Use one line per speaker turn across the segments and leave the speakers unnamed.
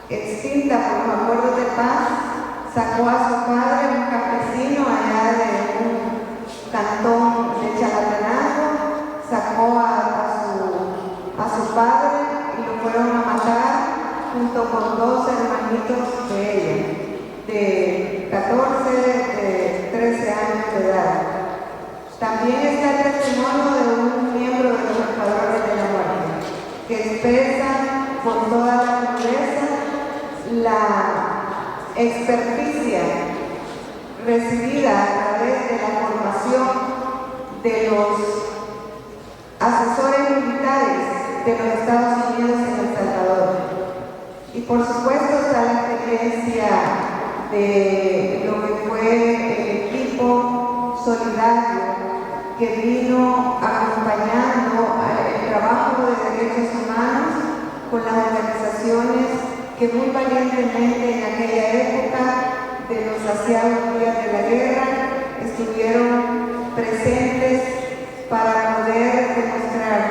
extinta por los acuerdos de paz, sacó a su padre, un campesino allá de un cantón de Chalatenango, sacó a su padre y lo fueron a matar junto con dos hermanitos de ella, de 14, de 13 años de edad. También está el testimonio de un miembro de los Embajadores de la Muerte, que expresa con toda la crudeza la experticia recibida a través de la formación de los asesores militares de los Estados Unidos en El Salvador. Y por supuesto está la experiencia de lo que fue el equipo solidario que vino acompañando el trabajo de derechos humanos con las organizaciones que muy valientemente en aquella época de los saciados días de la guerra estuvieron presentes para poder demostrar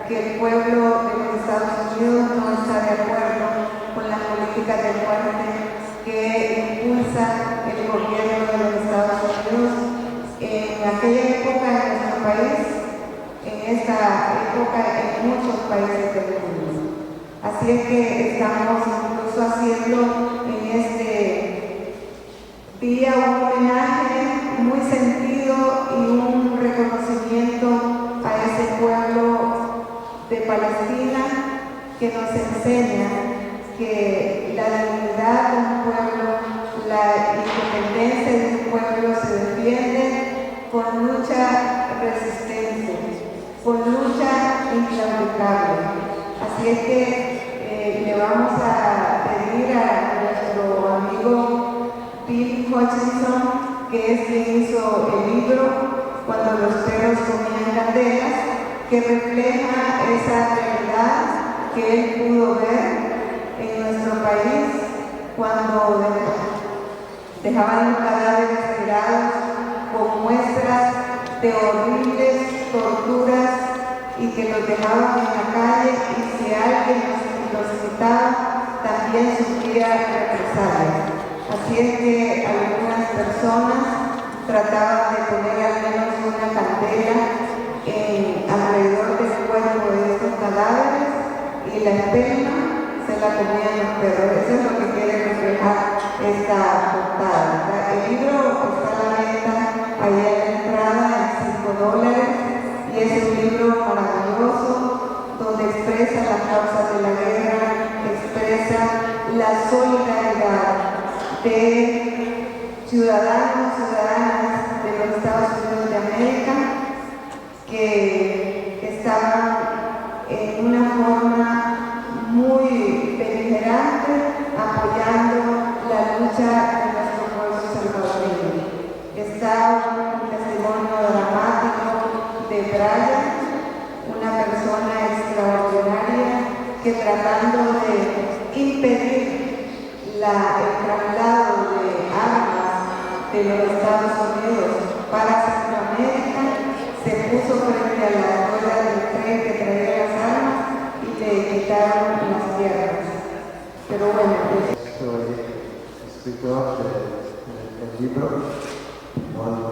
que el pueblo de los Estados Unidos no está de acuerdo con las políticas de muerte que impulsa el gobierno de los Estados Unidos en aquella época en nuestro país, en esta época en muchos países del mundo. Así es que estamos incluso haciendo en este día un homenaje muy sentido y un reconocimiento a ese pueblo de Palestina que nos enseña que la dignidad de un pueblo, la independencia de un pueblo se defiende con mucha resistencia, con lucha inclaudicable. Así es que le vamos a pedir a nuestro amigo Bill Hutchinson, que es quien hizo el libro Cuando los perros comían candelas, que refleja esa realidad que él pudo ver en nuestro país cuando dejaban los cadáveres tirados con muestras de horribles torturas y que los dejaban en la calle, y si alguien los citaba también sufría represalias. Así es que algunas personas trataban de poner al menos una candela alrededor del cuerpo de estos cadáveres y la espelma se la comían los perros. Eso es lo que quiere reflejar esta portada. El libro está a la venta allá en la entrada en $5 y es un libro maravilloso donde expresa las causas de la guerra, expresa la solidaridad de ciudadanos y ciudadanas de los Estados Unidos de América que estaban en una forma muy beligerante apoyando la lucha de nuestro pueblo salvadoreño. Está un testimonio dramático de Brian, una persona extraordinaria que tratando de impedir el traslado de armas de los Estados Unidos para Centroamérica, se puso frente a la rueda del tren que traía las armas y le quitaron las tierras. Pero bueno,
soy escritor del libro Cuando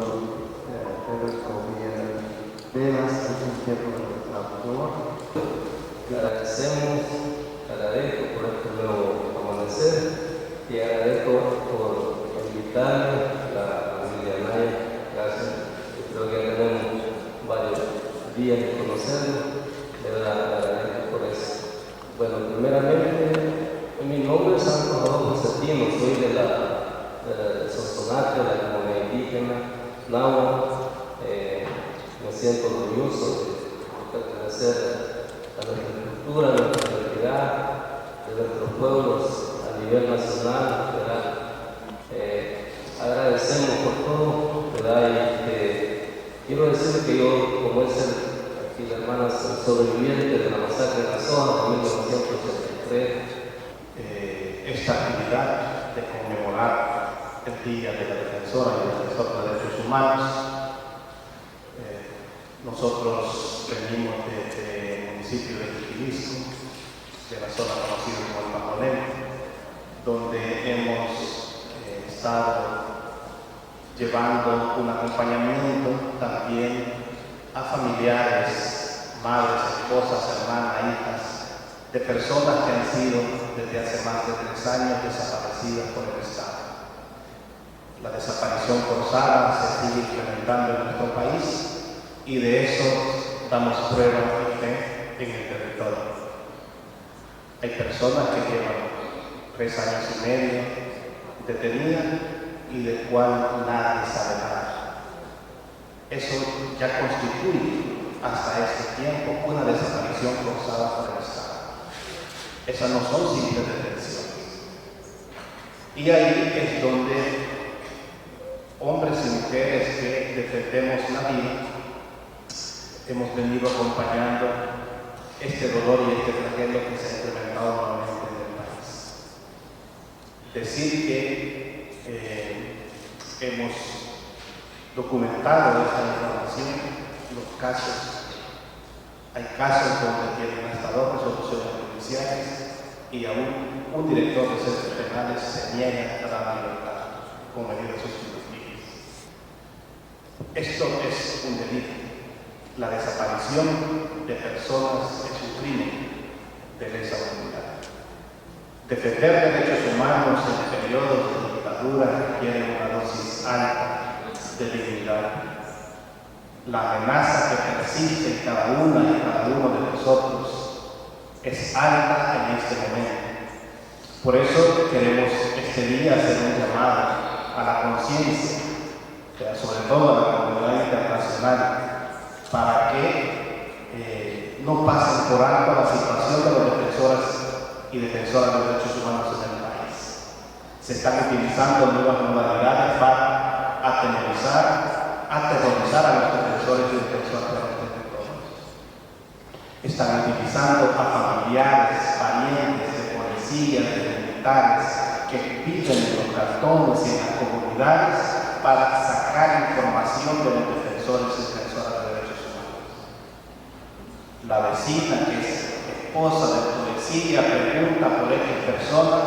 perros comían velas, es un tiempo de autor.
Le agradezco por este nuevo amanecer y agradezco por invitarme a la familia Naya. Gracias. Creo que tenemos varios días de conocernos. De verdad, le agradezco por eso. Bueno, primeramente, mi nombre es Salvador Josefino, soy de la Sonsonate, de la comunidad indígena Nahua. Me siento orgulloso de pertenecer a nuestra cultura, a nuestra identidad, de nuestros pueblos a nivel nacional, ¿verdad? Agradecemos por todo, ¿verdad? Y quiero decir que yo, como es aquí la hermana sobreviviente de la masacre de la zona de 1983,
esta actividad de conmemorar el Día de la Defensora y el Defensor de Derechos Humanos. Nosotros venimos desde el municipio de Quiquilistú, de la zona conocida como el Majonel, donde hemos estado llevando un acompañamiento también a familiares, madres, esposas, hermanas, hijas, de personas que han sido desde hace más de 3 años desaparecidas por el Estado. La desaparición forzada se sigue incrementando en nuestro país y de eso damos prueba y fe en el territorio. Hay personas que llevan 3 años y medio detenidas y del cual nadie sabe nada. Eso ya constituye hasta este tiempo una desaparición forzada por el Estado. Esas no son simples detenciones. Y ahí es donde hombres y mujeres que defendemos la vida hemos venido acompañando este dolor y este tragedia que se ha incrementado nuevamente en el país. Decir que hemos documentado esta información, los casos. Hay casos donde tienen hasta 2 resoluciones judiciales y aún un director de centros penales se niega a dar libertad con medidas sustitutivas. Esto es un delito. La desaparición de personas es un crimen de lesa humanidad. Defender derechos humanos en periodos de dictadura requiere una dosis alta de dignidad. La amenaza que persiste en cada una y cada uno de nosotros es alta en este momento. Por eso queremos este día hacer un llamado a la conciencia, sobre todo a la comunidad internacional, para que no pasen por alto la situación de los defensoras y defensoras de los derechos humanos en el país. Se están utilizando nuevas modalidades para atemorizar, aterrorizar a los defensores y defensoras de los territorios. Están utilizando a familiares, parientes de policías, de militares que viven en los cantones y en las comunidades para sacar información de los defensores y defensoras de derechos humanos. La vecina, que es esposa del policía, pregunta por estas personas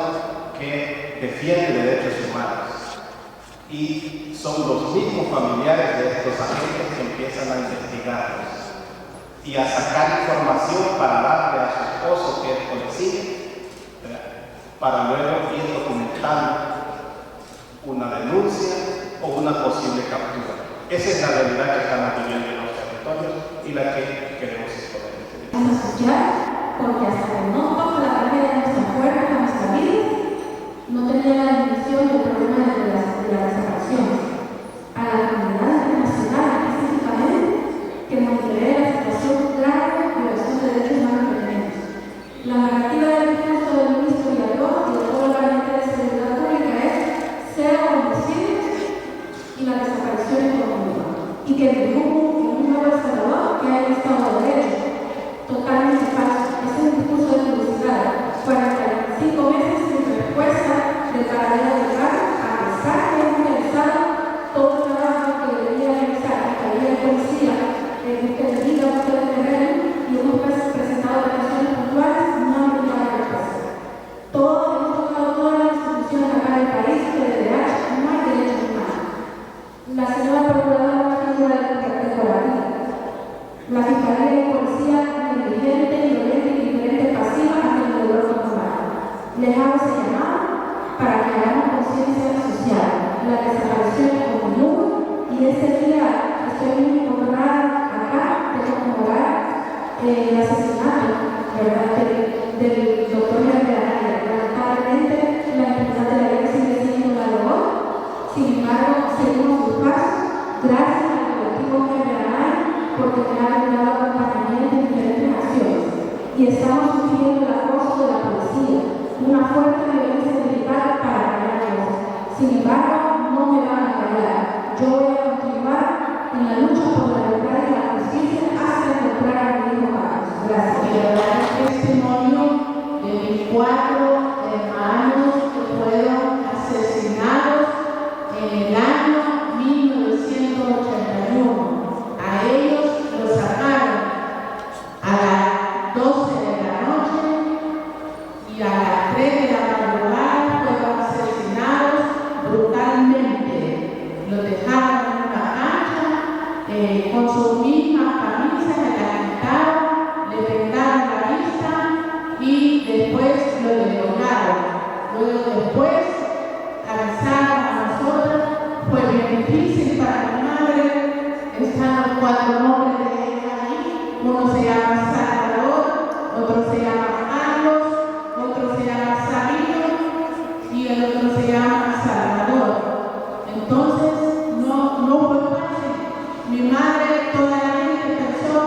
que defienden derechos humanos. Y son los mismos familiares de estos agentes que empiezan a investigarlos y a sacar información para darle a su esposo, que es policía, para luego ir documentando una denuncia o una posible captura. Esa es la realidad que estamos viviendo en los territorios y la que queremos exponer.
Vamos a escuchar, porque hasta que no toque la carga de nuestra fuerza, de nuestra vida, no tenía la dimensión del problema de la desaparición. A la comunidad internacional, específicamente, que monitorea la situación clara de violación de derechos humanos que tenemos. La narrativa del discurso del ministro Villalobos y de todo el gabinete de seguridad pública es cero homicidios y la desaparición continúa. Y que vivimos en un nuevo Salvador que hay un Estado de Derecho. Totalmente falso. Ese es un discurso de publicidad. 45 meses sin respuesta del paradero del carro, a pesar que hemos realizado todo el trabajo que debería realizar la Fiscalía de Policía, que diga usted el terreno, y hemos presentado declaraciones puntuales, no hay ninguna respuesta. Todos hemos tocado todas las instituciones acá del país, que de DH no hay derechos humanos. La señora Procuradora no figura de coraje. La Fiscalía de Policía negligente, violenta y diferente pasiva ante el dolor humano. Les hago ese llamado para que hagamos conciencia social. La desaparición continúa y ese día estoy muy honrada acá de conmemorar el asesinato, ¿verdad?, del doctor Herrera. Lamentablemente la impunidad de la ley sigue siendo la de hoy. Sin embargo, seguimos sus pasos gracias al colectivo Herrera, porque me ha brindado acompañamiento en diferentes acciones y estamos sufriendo el acoso de la policía, una fuerte violencia militar para callar cosas. Sin embargo, no me van a callar. Yo voy a continuar en la lucha por la libertad y la justicia hasta encontrar a mi hijo Carlos. Gracias.
Quiero dar el testimonio de mis 4 hermanos
escucharon 4 nombres de ella ahí. Uno se llama Salvador, otro se llama Carlos, otro se llama Sabino y el otro se llama Salvador. Entonces, no fue fácil. Mi madre, toda la gente pensó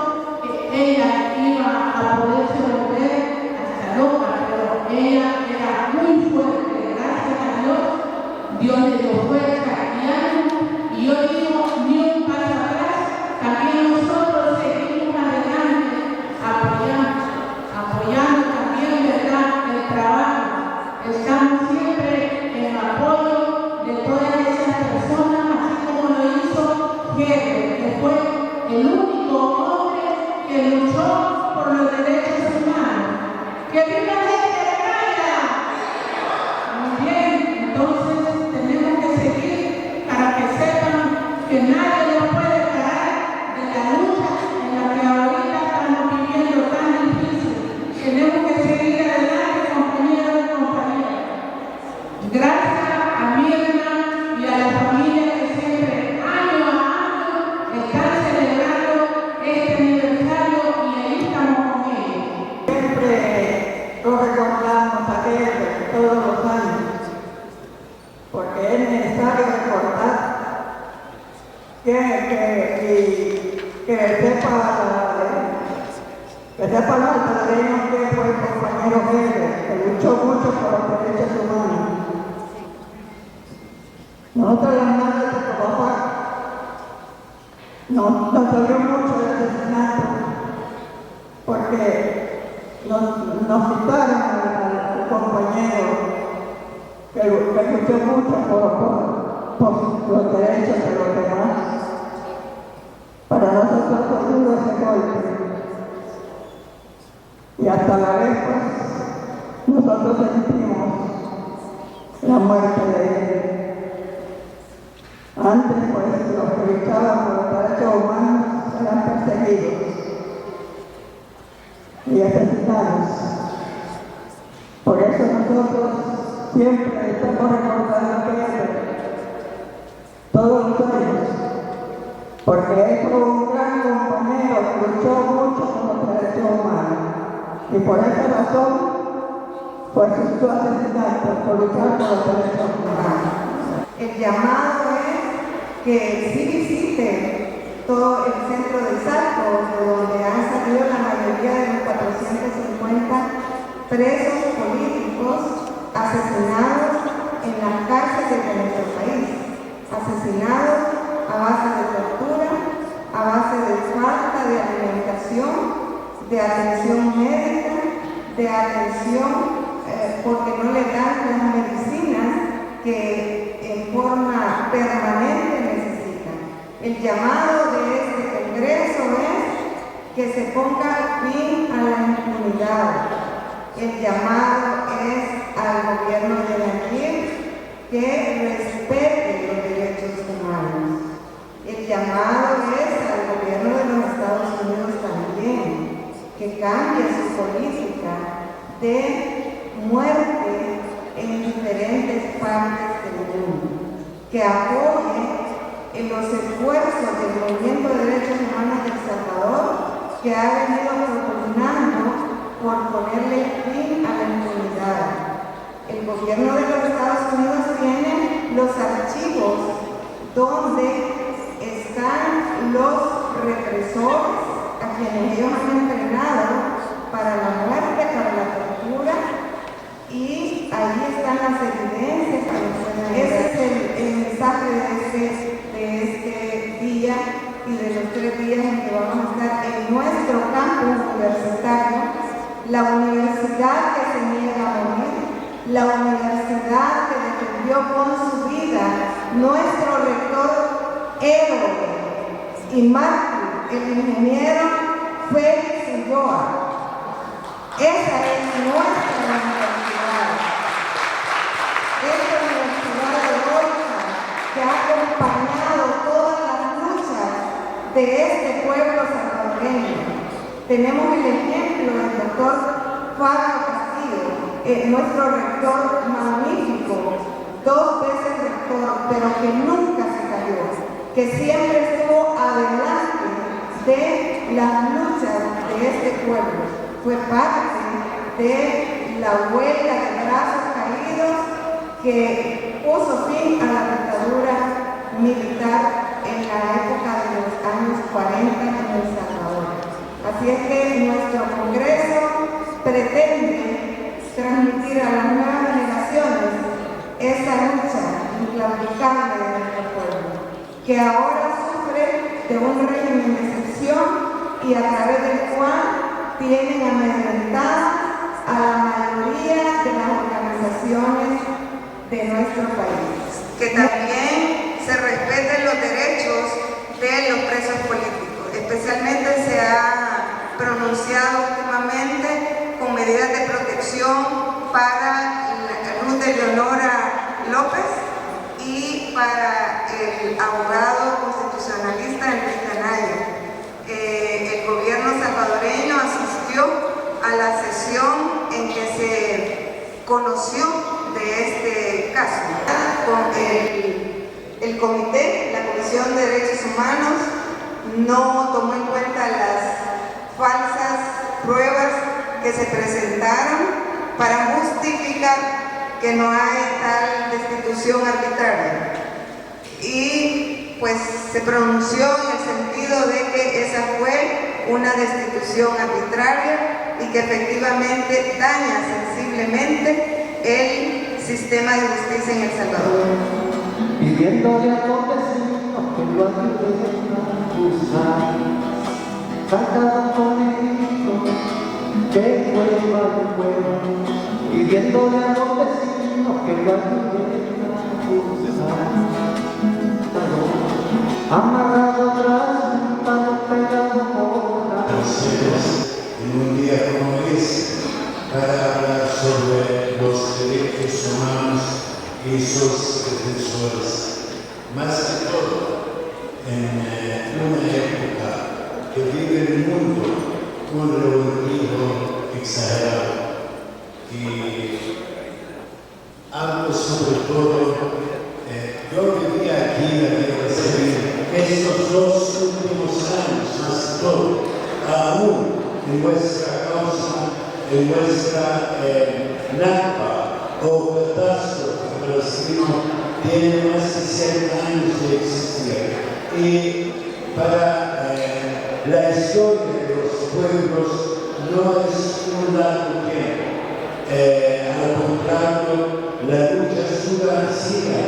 que ella iba a poderse volver hasta loca, pero ella era muy fuerte. Gracias a Dios le dio fuerza y ánimo. Y yo digo, ni un paso atrás. También nosotros seguimos adelante, apoyando también, ¿verdad?, el trabajo. Estamos siempre en apoyo de todas esas personas, así como lo hizo Heber, que fue el único hombre que luchó por los derechos humanos. ¡Que viva la gente de Calla! Muy bien, entonces tenemos que seguir para que sepan que nadie nos puede parar de la lucha en la que ahorita estamos viviendo tan difícil. Tenemos que seguir adelante, compañeros y compañeras. Gracias a Mirna y a la familia que siempre, año a año, están celebrando este aniversario y ahí estamos con ellos.
Siempre lo recordamos a él todos los años, porque es necesario recordar que sepa los salvadoreños que fue el compañero Heber, que luchó mucho por los derechos humanos. Nosotros las madres de papá nos dolió mucho el asesinato, porque nos quitaron al compañero que luchó mucho por los derechos de los demás. Para nosotros fue duro ese golpe. Y hasta la vez, pues, nosotros sentimos la muerte de él. Antes, pues, los que luchaban por los derechos humanos eran perseguidos y asesinados. Por eso nosotros siempre estamos recordando que todos los años, porque él fue un gran compañero que luchó mucho por los derechos humanos. Y por esa razón fue su asesinato, por luchar por los derechos humanos. El llamado es que sí visite todo el centro del Salto, de donde han salido la mayoría de los 450 presos políticos asesinados en las cárceles de nuestro país, asesinados a base de tortura, a base de falta de alimentación, de atención médica, de atención porque no le dan las medicinas que en forma permanente necesitan. El llamado de este Congreso es que se ponga fin a la impunidad. El llamado es al gobierno de Nayib que respete los derechos humanos. El llamado es al gobierno de los Estados Unidos también, que cambie su política de muerte en diferentes partes del mundo, que apoye en los esfuerzos del Movimiento de Derechos Humanos de El Salvador, que ha venido propugnando por ponerle fin a la impunidad. El gobierno de los Estados Unidos tiene los archivos donde están los represores a quienes ellos han entrenado para la muerte, para la tortura, y ahí están las evidencias que nos pueden ayudar. Ese es el mensaje de este día y de los 3 días en que vamos a estar en nuestro campus universitario, la universidad que se niega a morir, la universidad que defendió con su vida nuestro rector héroe y mártir, el ingeniero Félix Ulloa. Esa es nuestra universidad. Esta universidad heroica que ha acompañado todas las luchas de este pueblo salvadoreño. Tenemos el ejemplo del doctor Fabio Castillo, nuestro rector magnífico, 2 veces rector, pero que nunca se cayó, que siempre estuvo adelante de las luchas de este pueblo, fue parte de la huelga de brazos caídos que puso fin a la dictadura militar en la época de los años 40 en El Salvador. Así es que nuestro Congreso pretende transmitir a las nuevas generaciones esa lucha inclaudicable de nuestro pueblo, que ahora sufre de un régimen de excepción y a través del cual tienen amedrentadas a la mayoría de las organizaciones de nuestro país. Que también se respeten los derechos de los presos políticos. Especialmente se ha pronunciado últimamente con medidas de protección para Ruth de Leonora López y para el abogado constitucionalista Enrique Anaya. El gobierno salvadoreño asistió a la sesión en que se conoció de este caso. Con el comité, la Comisión de Derechos Humanos, no tomó en cuenta las falsas pruebas que se presentaron para justificar que no hay tal destitución arbitraria. Y pues se pronunció en el sentido de que esa fue una destitución arbitraria y que efectivamente daña sensiblemente el sistema de justicia en El Salvador.
Pidiéndole a Montesinos que lo ayuden a acusar, sacado con el hijo que vuelva al pueblo, pidiéndole a Montesinos que lo ayuden a acusar, amarrado atrás, un palo pegado por la
en un día como este, para hablar sobre los derechos humanos y sus defensores. Más que todo, en una época que vive el mundo un revoltijo exagerado. Y hablo sobre todo, yo vivía aquí en la Guerra Civil estos 2 últimos años, más que todo, aún en nuestra causa, en nuestra NACPA o catástrofe palestino, tiene más de 100 años de existir. Y para la historia de los pueblos no es un largo tiempo. Al contrario, la lucha sigue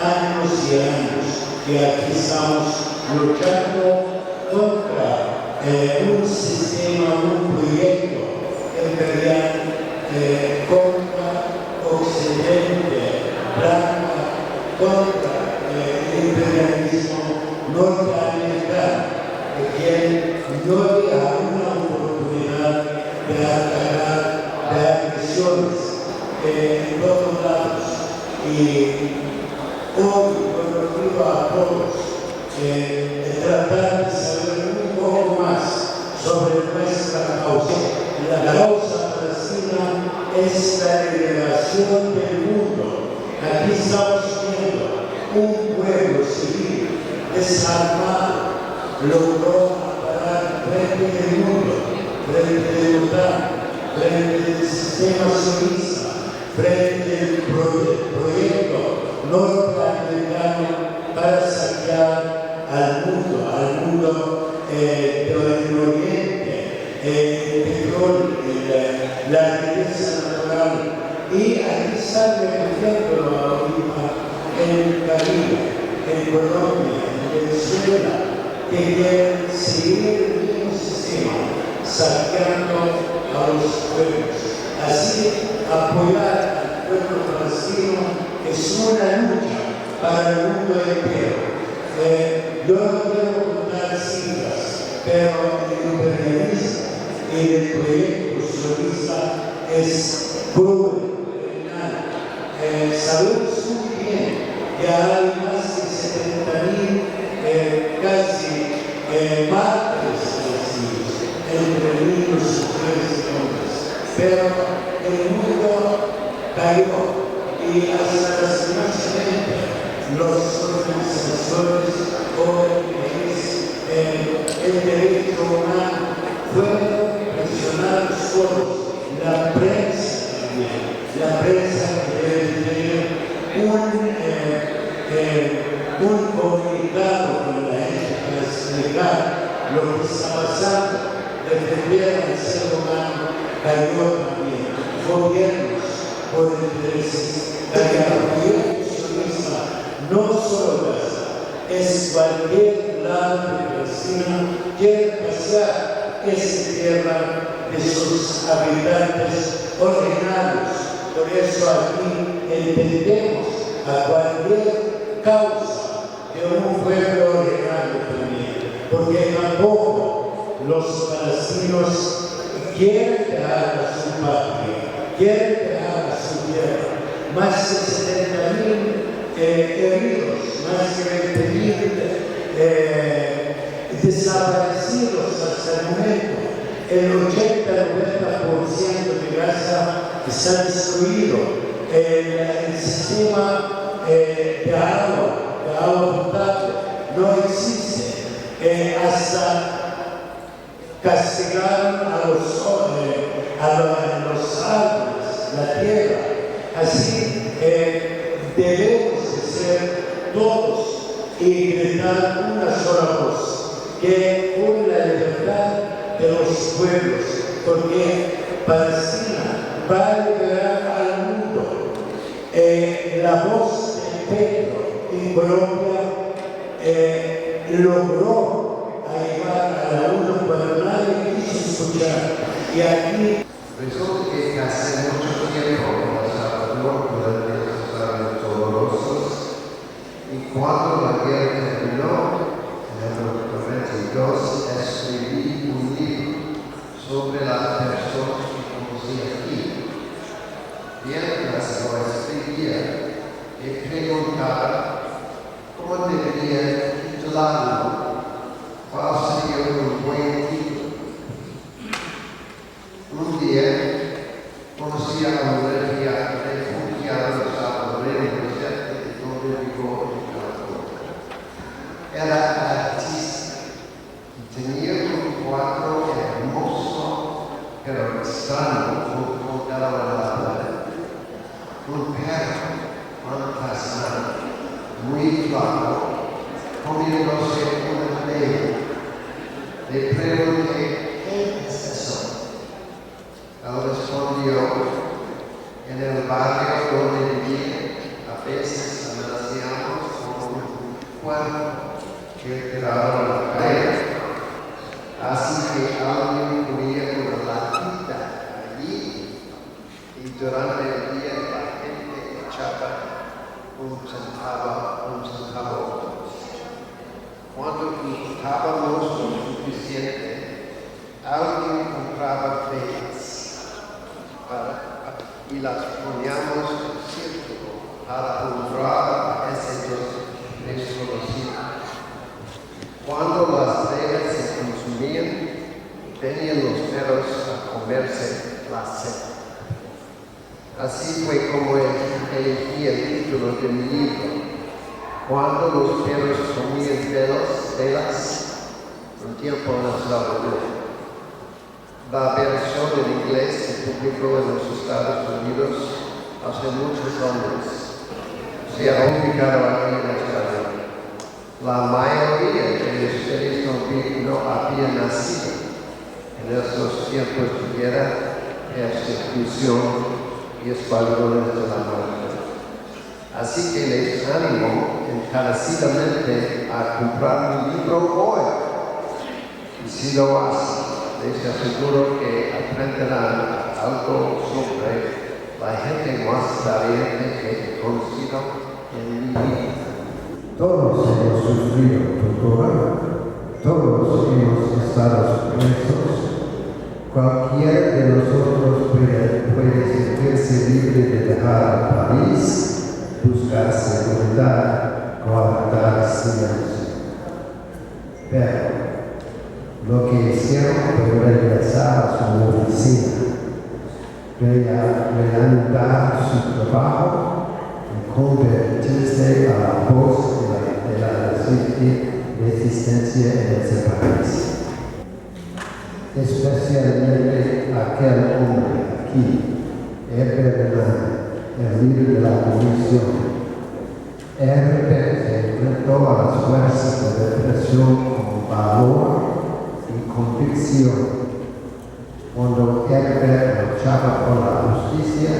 años y años, que aquí estamos luchando contra un sistema, un proyecto imperial contra Occidente, contra el imperialismo norteamericano, que no había una oportunidad de atacar de agresiones en todos lados. Y hoy, cuando pido a todos tratar de saber un poco más sobre nuestra causa. La causa palestina es la liberación del mundo. Aquí estamos viendo un pueblo civil desarmado, logró parar frente al mundo, frente a la OTAN, frente al sistema sionista, frente al proyecto norteamericano para saquear al mundo del Oriente, el petróleo, la riqueza natural. Y aquí está repitiendo ahorita en el Caribe, en Colombia, en Venezuela, que quieren seguir el mismo sistema, saqueando a los pueblos. Así, apoyar al pueblo palestino es una lucha para el mundo entero. Yo no quiero contar cifras, pero el imperialismo y el proyecto sionista es cruel. Sabemos muy bien que hay más de 70.000 casi mártires palestinos, entre niños, mujeres y hombres. Pero el mundo cayó y hasta lastimosamente las organizaciones ONGs el derecho humano, fueron presionados por la prensa también. La prensa debe tener un comunicado con la gente para explicar lo que está pasando, defender al ser humano, cayó también. Gobiernos por intereses, la misma, no solo Gaza, es cualquier lado de Palestina quiere pasear esa tierra de sus habitantes originarios. Por eso aquí entendemos a cualquier causa de un pueblo originario también, porque tampoco los palestinos quieren dejar a su patria, quieren dejar a su tierra. Más de 70.000 heridos, más de 20.000 desaparecidos hasta el momento. El 80-90% de Gaza está destruido. El sistema de agua potable no existe. Hasta castigaron a los árboles, la tierra. Así debemos de ser todos y gritar una sola voz, que por la libertad de los pueblos, porque Palestina va a liberar al mundo. La voz de Pedro en Colombia logró llevar a la ONU cuando nadie quiso escuchar. Y aquí
resulta que hace mucho tiempo El Salvador durante los años dolorosos, y cuando la guerra terminó en el 92, escribí un libro sobre las personas que conocí aquí. Mientras lo escribía, me preguntaba cómo debería titularlo, cuál sería un buen título. Un día conocí a un refugiado salvadoreño cerca de donde vivo en California. Era artista y tenía un cuadro hermoso pero extraño colgado en la pared. Un perro fantasmal, muy flaco, comiéndose una leche. Le pregunté, ¿qué es eso? Él respondió, en el barrio donde vivía, a veces amenazamos con un cuerpo que tiraba a la calle. Así que alguien ponía una latita allí y durante el día la gente echaba un centavo. Cuando juntábamos lo suficiente, alguien compraba velas y las poníamos en círculo para honrar a ese Dios desconocido. Cuando las velas se consumían, venían los perros a comerse la cera. Así fue como elegí el título de mi libro. Cuando los perros comían velas, un tiempo en El Salvador. La versión en inglés se publicó en los Estados Unidos hace muchos años. Se ha publicado aquí en España. La mayoría de ustedes no habían nacido en esos tiempos de guerra, persecución y escuadrones de la muerte. Así que les animo encarecidamente a comprar mi libro hoy. Y si lo hacen, les aseguro que aprenderán algo sobre la gente más valiente que he conocido en mi vida.
Todos hemos sufrido tortura, todos hemos estado presos. Cualquiera de nosotros puede sentirse libre de dejar el país, buscar seguridad, guardar silencio. Pero lo que hicieron fue regresar a su oficina, reanudar su trabajo y convertirse a la voz de la resistencia en ese país. especialmente aquel hombre aquí, Herbert el líder de la comisión. Herbert se enfrentó a las fuerzas de depresión con valor y convicción. Cuando Herbert luchaba por la justicia,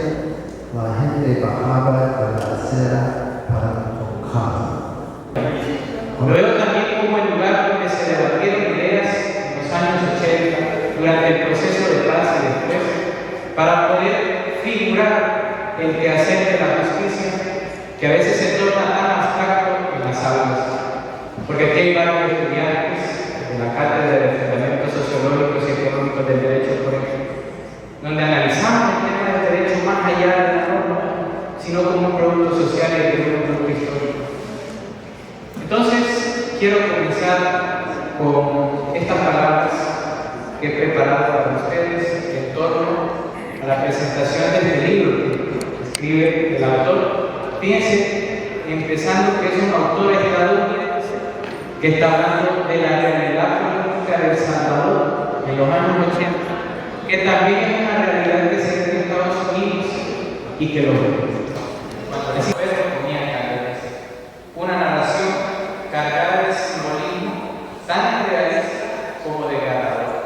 la gente bajaba de la acera para tocarlo.
Lo veo también como el lugar donde se debatieron ideas en los años 80, durante el proceso de paz y después, para poder figurar el quehacer de la justicia, que a veces se torna tan abstracto en las aulas. Porque aquí hay varios estudiantes de la Cátedra de Fundamentos Sociológicos y Económicos del Derecho, por ejemplo, donde analizamos el tema del derecho más allá de la norma, sino como un producto social y de un producto histórico. Entonces, quiero comenzar con estas palabras que he preparado para ustedes en torno a la presentación de este libro que escribe el autor. Fíjense, empezando que es un autor estadounidense que está hablando de la realidad política de El Salvador en los años 80, que también es una realidad que se ve en Estados Unidos y que lo ve. Cuando les ponía una narración cargada de simbolismo tan realista como desgarrador,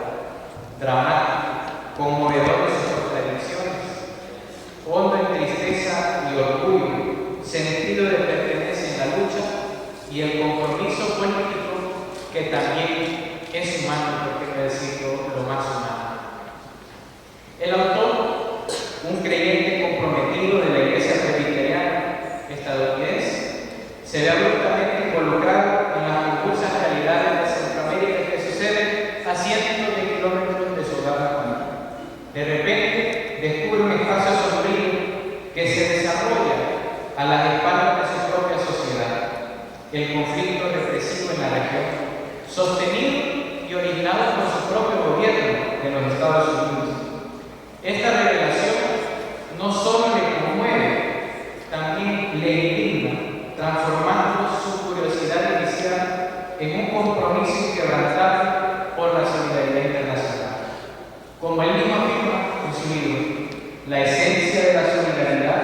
dramático, conmovedor de sus contradicciones, hondo en tristeza y orgullo, sentido de pertenencia en la lucha y el compromiso político que también es humano, por qué no decirlo, lo más humano. El autor, un creyente comprometido de la Iglesia Presbiteriana estadounidense, se ve abruptamente involucrado en las convulsas realidades de Centroamérica que suceden a cientos de kilómetros de su hogar natal. De repente descubre un espacio sombrío que se desarrolla a las espaldas de su propia sociedad, el conflicto represivo en la región, sostenido y originado por su propio gobierno de los Estados Unidos. Esta revelación no solo le conmueve, también le indigna, transformando su curiosidad inicial en un compromiso inquebrantable por la solidaridad internacional. Como él mismo afirma en su libro, la esencia de la solidaridad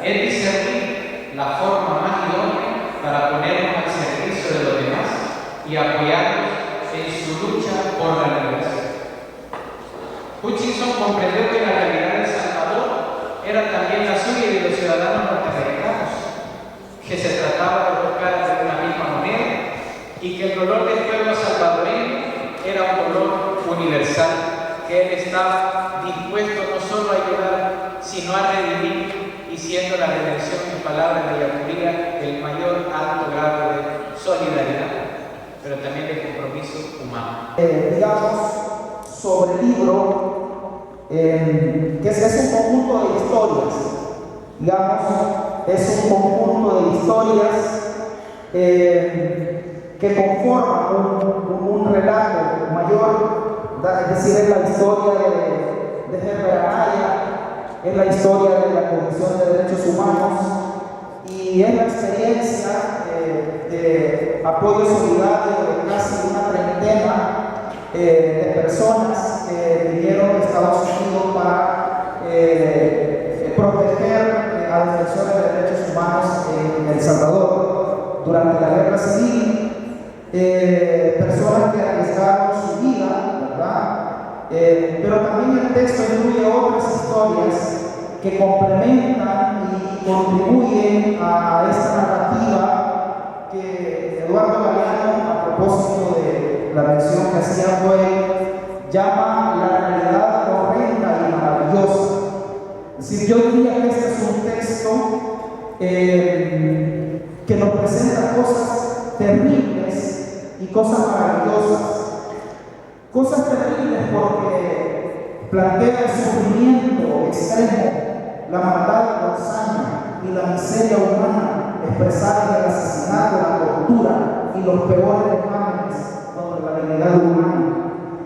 es discernir la forma más idónea para ponernos al servicio de los demás y apoyarnos en su lucha por la liberación. Hutchinson comprendió que la realidad de El Salvador era también la suya y de los ciudadanos norteamericanos, que se trataba de dos caras de una misma moneda y que el dolor del pueblo salvadoreño era un dolor universal, que él estaba dispuesto no solo a ayudar, sino a redimir, y siendo la redención, en palabras de Yacuría, el mayor alto grado de solidaridad, pero también de compromiso humano.
Digamos, sobre el libro, que es un conjunto de historias, digamos, es un conjunto de historias que conforman un relato mayor, es decir, es la historia de Herbert Anaya, es la historia de la Comisión de Derechos Humanos y es la experiencia de apoyo solidario de casi una treintena de personas que vinieron a Estados Unidos para proteger a defensores de derechos humanos en El Salvador durante la Guerra Civil, personas que arriesgaron su vida, ¿verdad? Pero también el texto incluye otras historias que complementan y contribuyen a esta narrativa que Eduardo Galeano, a propósito de la mención que hacía hoy, llama la realidad horrenda y maravillosa. Es decir, yo diría que este es un texto que nos presenta cosas terribles y cosas maravillosas. Cosas terribles porque plantea el sufrimiento extremo, la maldad, la hazaña y la miseria humana expresada en el asesinato, la tortura y los peores crímenes contra la dignidad humana.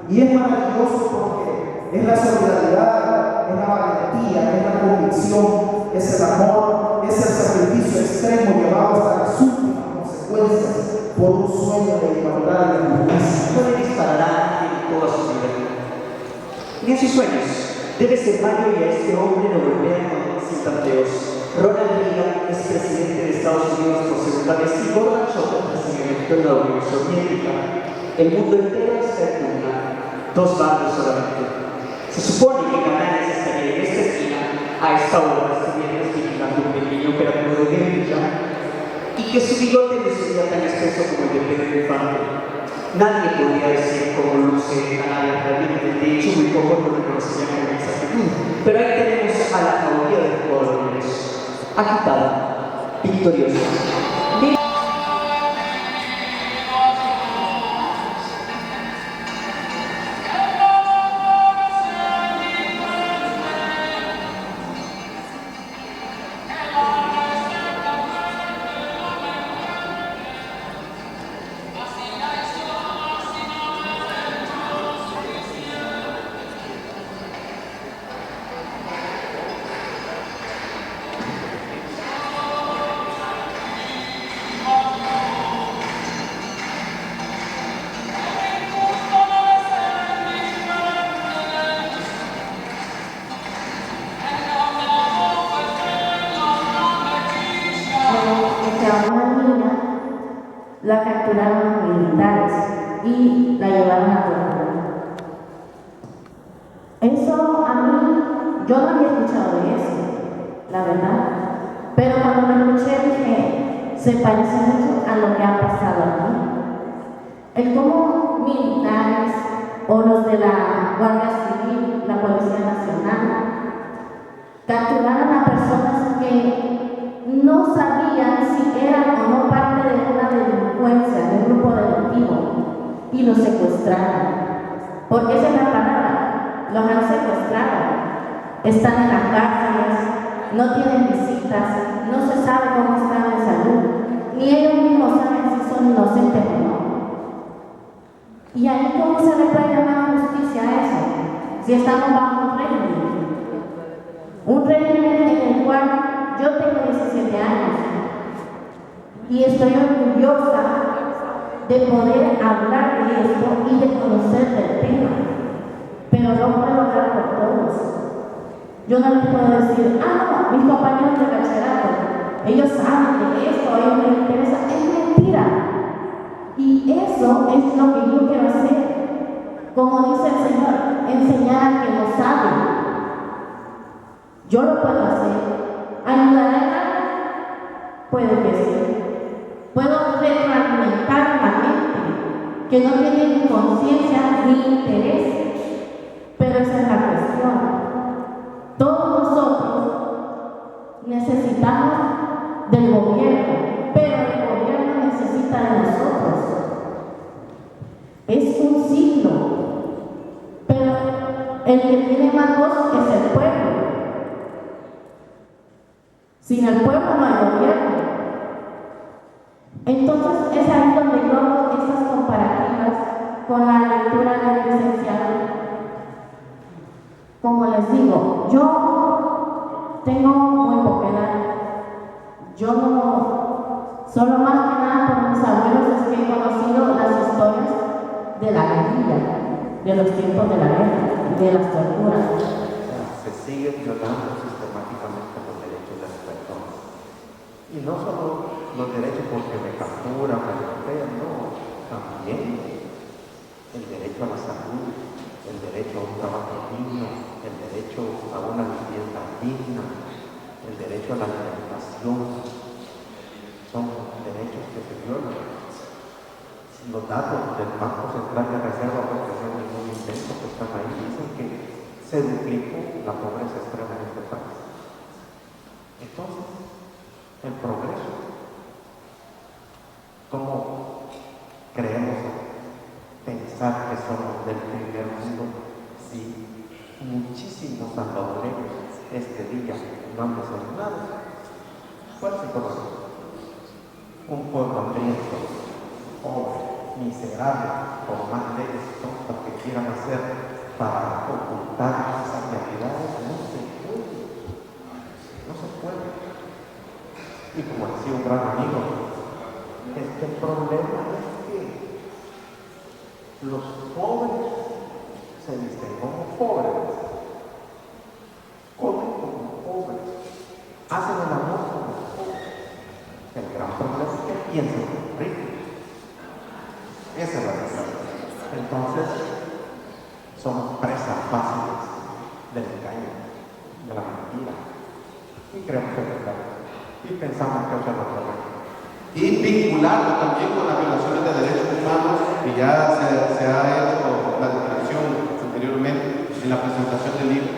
Y es maravilloso porque es la solidaridad, es la valentía, es la convicción, es el amor, es el sacrificio extremo llevado hasta las últimas consecuencias por un sueño de igualdad y de justicia.
Puede disparar en toda su vida. ni en sus sueños. Debe ser Mario y a este hombre lo golpean sin tanteos. Ronald Reagan es presidente de Estados Unidos por segunda vez y Gorbachev es presidente de la Unión Soviética. El mundo entero está en pugna, dos bandos solamente. Se supone que Canales estaría en esta esquina a esta hora estuviera explicando un pequeño operativo de guerrilla y que su bigote no sería tan espeso como el de Pedro Infante. Nadie podría decir cómo luce Canales realmente, de hecho muy poco lo reconocerían con exactitud. Pero ahí tenemos a la mayoría de los jugadores, agitada, victoriosa.
La capturaron los militares y la llevaron a tortura. Eso a mí, yo no había escuchado de eso, la verdad. Pero cuando lo escuché dije, se parece mucho a lo que ha pasado aquí. El cómo militares o los de la Guardia Civil, la Policía Nacional, capturaron a personas que no sabían si eran o no parte de una delincuencia, de un grupo delictivo, y los secuestraron. Porque esa es la palabra, los han secuestrado. Están en las cárceles, no tienen visitas, no se sabe cómo están de salud, ni ellos mismos saben si son inocentes o no. ¿Y ahí cómo se le puede llamar justicia a eso? Si estamos bajo un régimen en el cual yo tengo 17 años y estoy orgullosa de poder hablar de esto y de conocer del tema, pero no puedo hablar por todos. Yo no les puedo decir, no, mis compañeros de bachillerato, ellos saben de esto, a ellos les interesa. Es mentira. Y eso es lo que yo quiero hacer. Como dice el Señor, enseñar al que no sabe. Yo lo puedo hacer. ¿Ayudará a alguien? Puede que sí. Puedo retroalimentar la mente que no tiene ni conciencia ni interés. Pero esa es la cuestión. Todos nosotros necesitamos del gobierno, pero el gobierno necesita de nosotros. Es un ciclo, pero el que tiene más voz es el pueblo. Sin el pueblo no hay gobierno. Entonces es ahí donde yo hago esas comparativas con la lectura del licenciado. Como les digo, yo tengo muy poca edad. Yo no, solo más que nada por mis abuelos es que he conocido las historias de la guerrilla, de los tiempos de la guerra, de las torturas.
Se sigue violando sistemáticamente los derechos de las personas. Y no solo los derechos porque me capturan, me golpean, no, también el derecho a la salud, el derecho a un trabajo digno, el derecho a una vivienda digna, el derecho a la alimentación, son derechos que se violan. Los datos del Banco Central de Reserva, porque no hay ningún invento que están ahí, dicen que se duplicó la pobreza extrema en este país. Entonces, el progreso, ¿cómo creemos pensar que somos del primer mundo si muchísimos salvadoreños este día no han desayunado? ¿Cuál es el problema? Un pueblo hambriento, pobre, miserable, por más leyes tontas que quieran hacer para ocultar esas realidades, no se puede. No se puede. Y como decía un gran amigo, el problema es que los pobres se visten como pobres, comen como pobres, hacen el amor como pobres. El gran problema es que piensan como ricos. Esa es la razón. Entonces, somos presas fáciles del engaño, de la mentira. Y creemos que es verdad. Y pensamos que eso es lo correcto.
Y vincularlo también con las violaciones de derechos humanos, que ya se ha hecho la descripción anteriormente en la presentación del libro,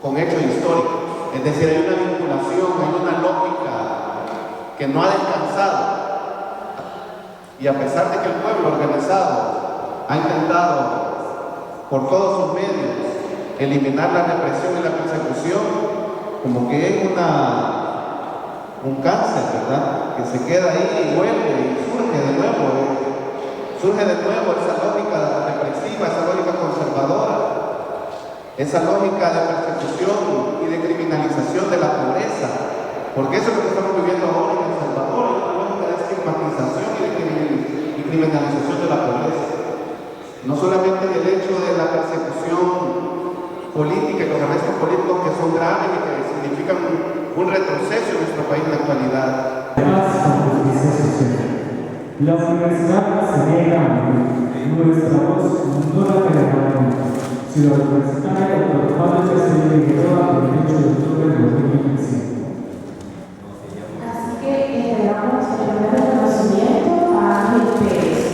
con hechos históricos. Es decir, hay una vinculación, hay una lógica que no ha descansado. Y a pesar de que el pueblo organizado ha intentado por todos sus medios eliminar la represión y la persecución, como que es un cáncer, ¿verdad? Que se queda ahí y vuelve y surge de nuevo esa lógica represiva, esa lógica conservadora, esa lógica de persecución y de criminalización de la pobreza, porque eso es lo que estamos viviendo ahora en El Salvador, es una lógica de estigmatización y criminalización de la pobreza. No solamente el hecho de la persecución política y los arrestos políticos que son graves y que significan un retroceso en nuestro país en la actualidad.
Además, con justicia social. La universidad se niega a morir. Nuestra voz no la pegará. Ciudad Universitaria, Dr. Pablo Cecilio Figueroa, 28 de octubre de 2015.
Así que le damos el primer reconocimiento a Ángel Pérez.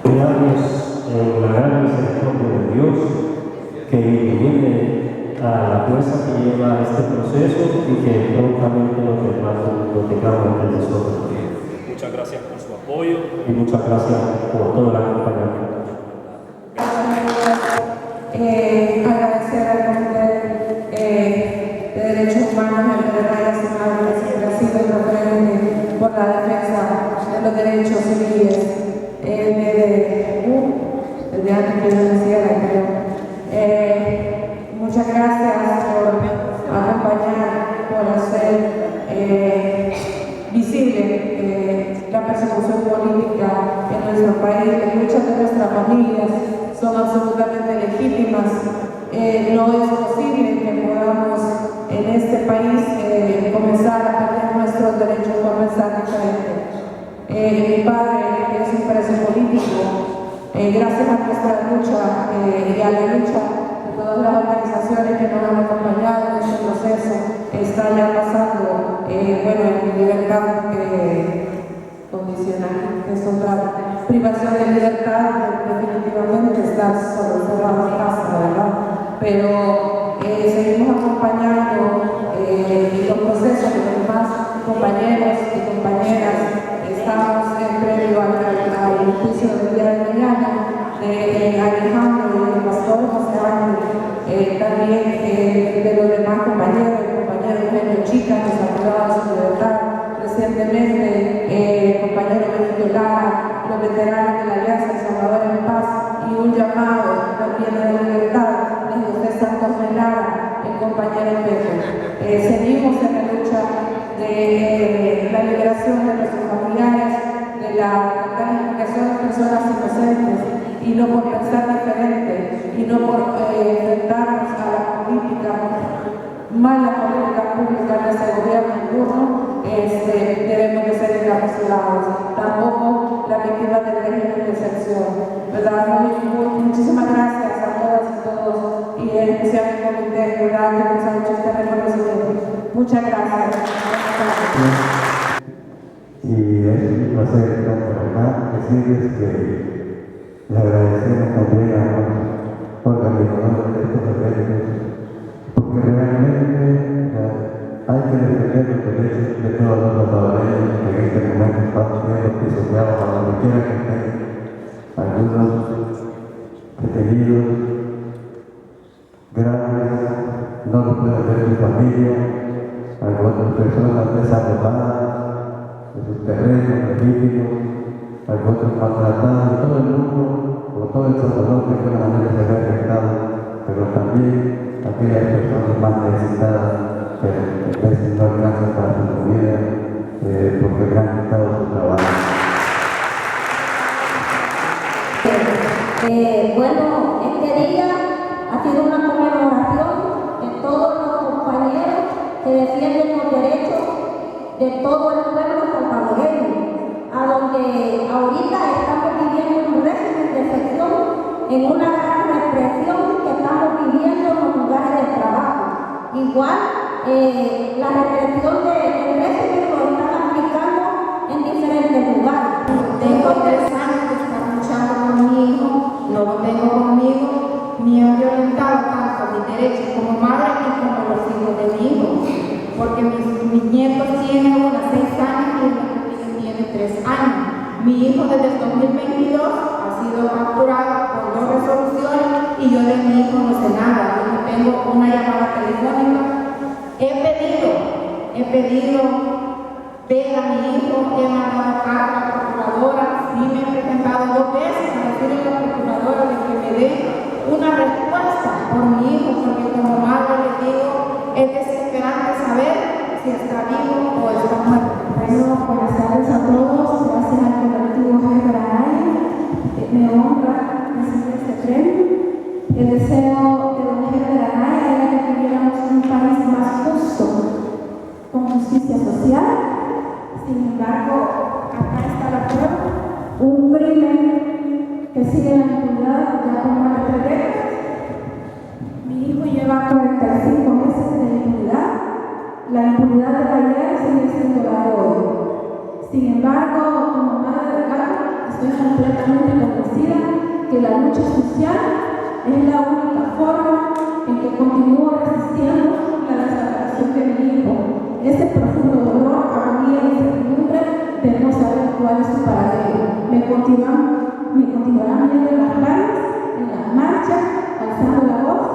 Confiamos en la gran misericordia de Dios que ilumine a la fuerza que lleva este proceso y que prontamente lo tengamos entre nosotros.
Muchas gracias por su apoyo
y muchas gracias por todo el acompañamiento.
Agradecer al Comité de Derechos Humanos y de Raya Nacional, que siempre ha sido el referente por la defensa de los derechos civiles desde antes que yo naciera, creo. Muchas gracias por acompañar, por hacer visible la persecución política en nuestro país. Muchas de nuestras familias son absolutamente legítimas. No es posible que podamos en este país comenzar a perder nuestros derechos por pensar diferente. Mi padre es un preso político. Gracias a nuestra lucha y a la lucha de todas las organizaciones que nos han acompañado en este proceso, está ya pasando en libertad condicional, que es otra privación de libertad, definitivamente está solo cerrado en casa, ¿verdad? Pero seguimos acompañando los procesos de los demás compañeros y compañeras. Estamos en previo al juicio del día de mañana de Alejandro y del pastor José Ángel, también de los demás compañeros, el compañero Eugenio Chica, que se ha privado de su libertad recientemente, el compañero Benito Lara, los veteranos de la Alianza El Salvador en Paz, y un llamado también a la libertad de José Santos Melara, el compañero Pepe. Seguimos en la lucha de la liberación de nuestros familiares, de la identificación de personas inocentes, y no por pensar diferente, y no por enfrentarnos a la política, mala política pública de ese gobierno en turno, debemos de ser encarcelados. Tampoco la víctima del régimen de excepción. ¿Verdad? Muchísimas gracias a todas y todos, y en especial al comité, ¿verdad?, que nos ha hecho este reconocimiento. Muchas gracias.
Y es un placer estar por acá, decirles que le agradecemos también a los organizadores de estos eventos, porque realmente hay que defender los derechos de todos los salvadoreños que en este momento están siendo pisoteados a donde quiera que estén. Algunos detenidos graves, no lo puede ver su familia, algunas personas desalojadas de sus terrenos legítimos, a otros maltratados, todo el mundo, por todo El Salvador, de alguna manera se ve afectado, pero también aquellas personas más necesitadas que a veces no alcanzan para su comida porque le han quitado su trabajo.
Bueno, este día ha sido una conmemoración de todos los compañeros que defienden los derechos de todo el pueblo salvadoreño, a donde ahorita estamos viviendo un régimen de excepción en una gran represión que estamos viviendo en los lugares de trabajo. Igual, la represión del régimen lo están aplicando en diferentes lugares.
Tengo 3 años de estar luchando con mi hijo, no lo tengo conmigo, me ha violentado tanto mis derechos como madre y como los hijos de mi hijo, porque mis nietos tienen una 6 años y el niño tiene 3 años. Mi hijo desde el 2022 ha sido capturado por 2 resoluciones y yo de mi hijo no sé nada. Yo no tengo una llamada telefónica. He pedido ver a mi hijo, he mandado carta a la procuradora, sí me he presentado 2 veces a decirle a la procuradora de que me dé una respuesta por mi hijo, porque como madre le digo, es desesperante saber si está vivo o está muerto.
Bueno, buenas tardes a todos, gracias al colectivo Jefe Araya, me honra recibir este premio. El deseo de don Jefe Araya era que tuviéramos un país más justo, con justicia social. Sin embargo, acá está la prueba, un crimen que sigue en la impunidad ya por más de 3 décadas. Mi hijo lleva 45 meses de impunidad. La impunidad de ayer sigue siendo la de hoy. Sin embargo, como madre de Carlos, estoy completamente convencida que la lucha social es la única forma en que continúo resistiendo la desaparición de mi hijo. Ese profundo dolor, agonía y incertidumbre de no saber cuál es su paradero. Me continuarán viendo en las calles, en las marchas, alzando la voz,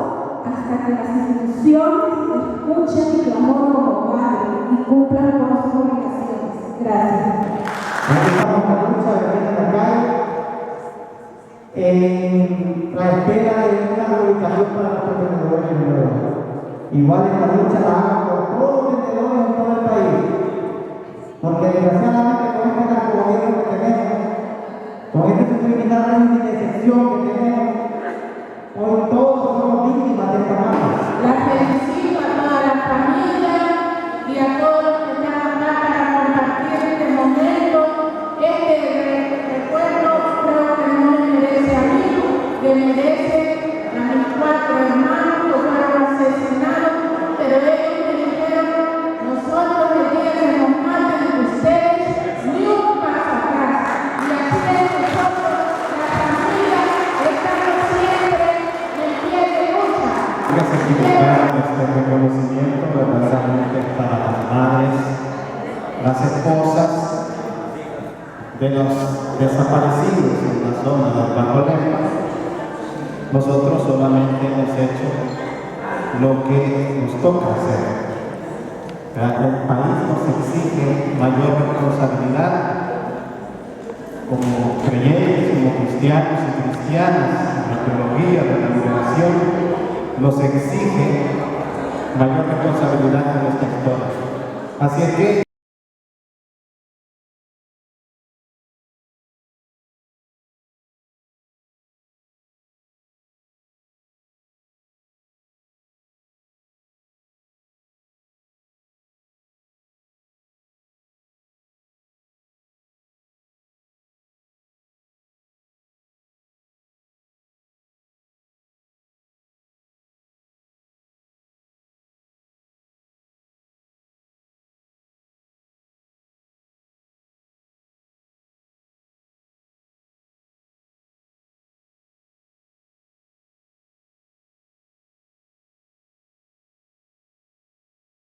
hasta que las instituciones escuchen mi clamor como padre y cumplan con sus obligaciones. Gracias.
Empezamos la lucha de la calle en la espera de una reubicación para nuestros vendedores de nuevo. Igual esta lucha la hago por todos los vendedores en todo el país, porque desgraciadamente con este narcogobierno que tenemos, con este criminal régimen de excepción que tenemos, hoy todos somos víctimas de esta mano.
La felicito a toda la familia y a todos los que están acá para compartir este momento. Este recuerdo creo que no me merece a mí, que merece a mis 4 hermanos que fueron asesinados, pero ellos me dijeron, nosotros el día que nos maten ustedes, ni un paso atrás. Y así es nosotros, la familia, estamos siempre en pie de lucha.
Gracias, diputada, este reconocimiento verdaderamente para las madres, las esposas de los desaparecidos en la zona del Bajo Lempa. Nosotros solamente hemos hecho lo que nos toca hacer. El país nos exige mayor responsabilidad como creyentes, como cristianos y cristianas, la teología de la liberación nos exige mayor responsabilidad en nuestra historia. Así es que